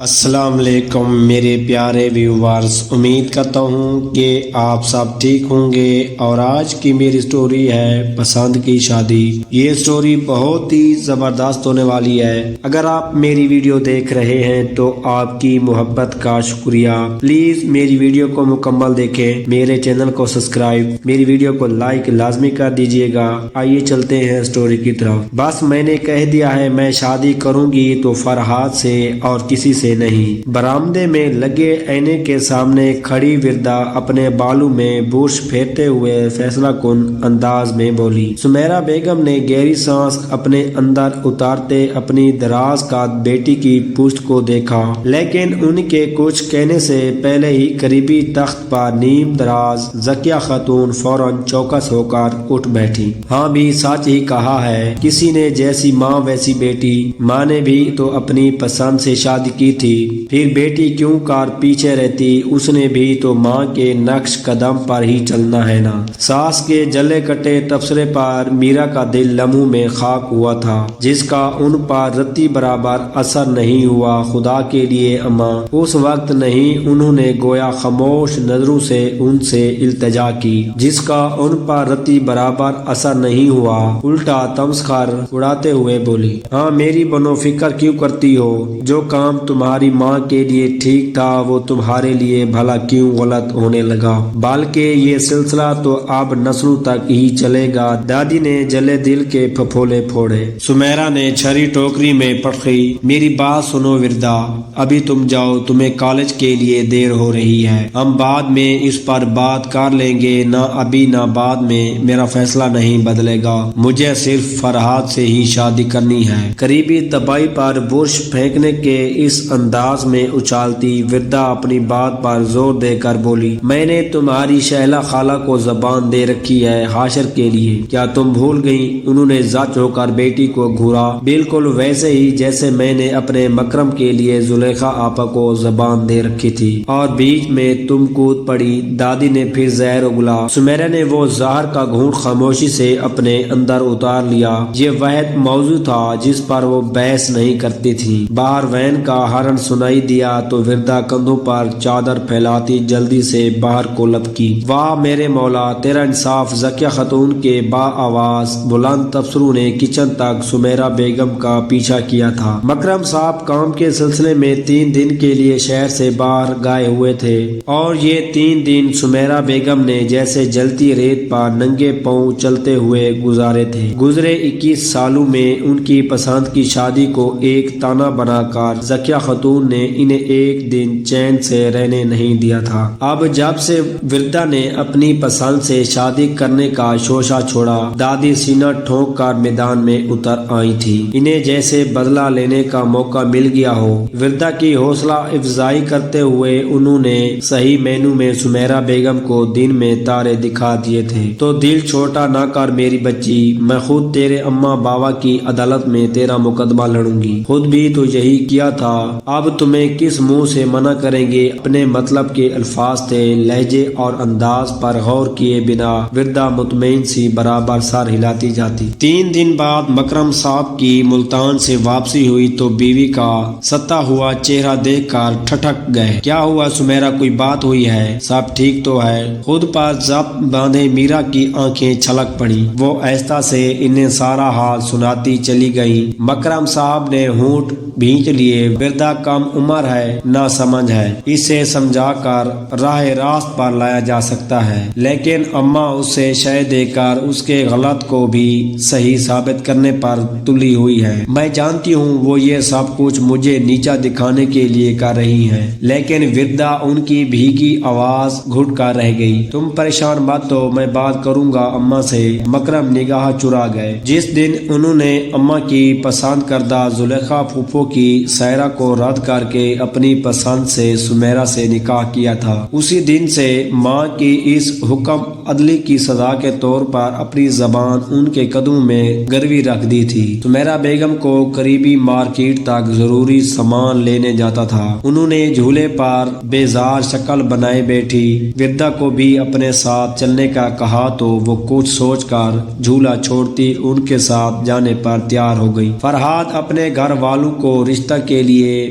السلام علیکم میرے پیارے ویورز، امید کرتا ہوں کہ آپ سب ٹھیک ہوں گے۔ اور آج کی میری سٹوری ہے پسند کی شادی۔ یہ سٹوری بہت ہی زبردست ہونے والی ہے۔ اگر آپ میری ویڈیو دیکھ رہے ہیں تو آپ کی محبت کا شکریہ۔ پلیز میری ویڈیو کو مکمل دیکھیں، میرے چینل کو سبسکرائب، میری ویڈیو کو لائک لازمی کر دیجئے گا۔ آئیے چلتے ہیں سٹوری کی طرف۔ بس میں نے کہہ دیا ہے میں شادی کروں گی تو فرحات سے اور کسی سے نہیں۔ برآمدے میں لگے آئینے کے سامنے کھڑی وردا اپنے بالوں میں برش پھیرتے ہوئے فیصلہ کن انداز میں بولی۔ سمیرہ بیگم نے گہری سانس اپنے اندر اتارتے اپنی دراز قد بیٹی کی پشت کو دیکھا، لیکن ان کے کچھ کہنے سے پہلے ہی قریبی تخت پر نیم دراز ذکیہ خاتون فوراً چوکس ہو کر اٹھ بیٹھی۔ ہاں بھی سچ ہی کہا ہے، کسی نے جیسی ماں ویسی بیٹی۔ ماں نے بھی تو اپنی پسند سے شادی کی تھی، پھر بیٹی کیوں کار پیچھے رہتی؟ اس نے بھی تو ماں کے نقش قدم پر ہی چلنا ہے نا۔ ساس کے جلے کٹے تبصرے پر میرا کا دل لمحوں میں خاک ہوا تھا، جس کا ان پر رتی برابر اثر نہیں ہوا۔ خدا کے لیے اماں، اس وقت نہیں، انہوں نے گویا خاموش نظروں سے ان سے التجا کی، جس کا ان پر رتی برابر اثر نہیں ہوا۔ الٹا تمسخر اڑاتے ہوئے بولی، ہاں میری بنو فکر کیوں کرتی ہو؟ جو کام تمہاری ماں کے لیے ٹھیک تھا وہ تمہارے لیے بھلا کیوں غلط ہونے لگا؟ بلکہ یہ سلسلہ تو اب نسلوں تک ہی چلے گا۔ دادی نے جلے دل کے پھپھولے پھوڑے۔ سمیرہ نے چھری ٹوکری میں پٹکی۔ میری بات سنو وردا، ابھی تم جاؤ، تمہیں کالج کے لیے دیر ہو رہی ہے، ہم بعد میں اس پر بات کر لیں گے، نہ ابھی نہ بعد میں، میرا فیصلہ نہیں بدلے گا، مجھے صرف فرحات سے ہی شادی کرنی ہے۔ قریبی تباہی پر برش پھینکنے کے اس انداز میں اچھالتی وردا اپنی بات پر زور دے کر بولی، میں نے تمہاری شہلا خالہ کو زبان دے رکھی ہے حاشر کے لیے، کیا تم بھول گئی؟ انہوں نے زچ ہو کر بیٹی کو گھورا، بالکل ویسے ہی جیسے میں نے اپنے مکرم کے لیے زلیخا آپا کو زبان دے رکھی تھی، اور بیچ میں تم کود پڑی۔ دادی نے پھر زہر اگلا۔ سمیرہ نے وہ زہر کا گھونٹ خاموشی سے اپنے اندر اتار لیا۔ یہ واحد موضوع تھا جس پر وہ بحث نہیں کرتی تھی۔ باہر وین کا ہارن سنائی دیا تو وردا کندھوں پر چادر پھیلاتی جلدی سے باہر کو لپکی۔ واہ میرے مولا، تیرا انصاف! ذکیہ خاتون کے با آواز بلند تبصروں نے کچن تک سمیرہ بیگم کا پیچھا کیا تھا۔ مکرم صاحب کام کے سلسلے میں 3 دن کے لیے شہر سے باہر گئے ہوئے تھے، اور یہ 3 دن سمیرہ بیگم نے جیسے جلتی ریت پر ننگے پاؤں چلتے ہوئے گزارے تھے۔ گزرے 21 سالوں میں ان کی پسند کی شادی کو ایک تانا بنا کر ذکیہ خاتون نے انہیں ایک دن چین سے رہنے نہیں دیا تھا۔ اب جب سے وردا نے اپنی پسند سے شادی کرنے کا شوشہ چھوڑا، دادی سینہ ٹھونک کر میدان میں اتر آئی تھی۔ انہیں جیسے بدلہ لینے کا موقع مل گیا ہو۔ وردا کی حوصلہ افزائی کرتے ہوئے انہوں نے صحیح معنوں میں سمیرہ بیگم کو دن میں تارے دکھا دیے تھے، تو دل چھوٹا نہ کر میری بچی، میں خود تیرے اماں بابا کی عدالت میں تیرا مقدمہ لڑوں گی۔ خود بھی تو یہی کیا تھا، اب تمہیں کس منہ سے منع کریں گے؟ اپنے مطلب کے الفاظ تھے، لہجے اور انداز پر غور کیے بنا وردا مطمئن سی برابر سر ہلاتی جاتی۔ 3 دن بعد مکرم صاحب کی ملتان سے واپسی ہوئی تو بیوی کا ستا ہوا چہرہ دیکھ کر ٹھٹک گئے۔ کیا ہوا سمیرہ، کوئی بات ہوئی ہے؟ سب ٹھیک تو ہے؟ خود پر ضبط باندھے میرا کی آنکھیں چھلک پڑی۔ وہ آہستہ سے انہیں سارا حال سناتی چلی گئیں۔ مکرم صاحب نے ہونٹ بھینچ لیے، وردا کم عمر ہے، نہ سمجھ ہے، اسے سمجھا کر راہ راست پر لایا جا سکتا ہے، لیکن اماں اسے شے دے کر اس کے غلط کو بھی صحیح ثابت کرنے پر تلی ہوئی ہے۔ میں جانتی ہوں وہ یہ سب کچھ مجھے نیچا دکھانے کے لیے کر رہی ہیں، لیکن وردا ان کی بھیگی آواز گھٹ کر رہ گئی۔ تم پریشان مت ہو، میں بات کروں گا اماں سے۔ مکرم نگاہ چرا گئے۔ جس دن انہوں نے اماں کی پسند کردہ زلیخا پھوپھو کی سائرہ کو رد کر کے اپنی پسند سے سمیرہ سے نکاح کیا تھا، اسی دن سے ماں کی اس حکم عدلی کی سزا کے طور پر اپنی زبان ان کے قدموں میں گروی رکھ دی تھی۔ سمیرہ بیگم کو قریبی مارکیٹ تک ضروری سامان لینے جاتا تھا۔ انہوں نے جھولے پر بیزار شکل بنائے بیٹھی وردا کو بھی اپنے ساتھ چلنے کا کہا تو وہ کچھ سوچ کر جھولا چھوڑتی ان کے ساتھ جانے پر تیار ہو گئی۔ فرحات اپنے گھر والوں کو رشتہ کے لیے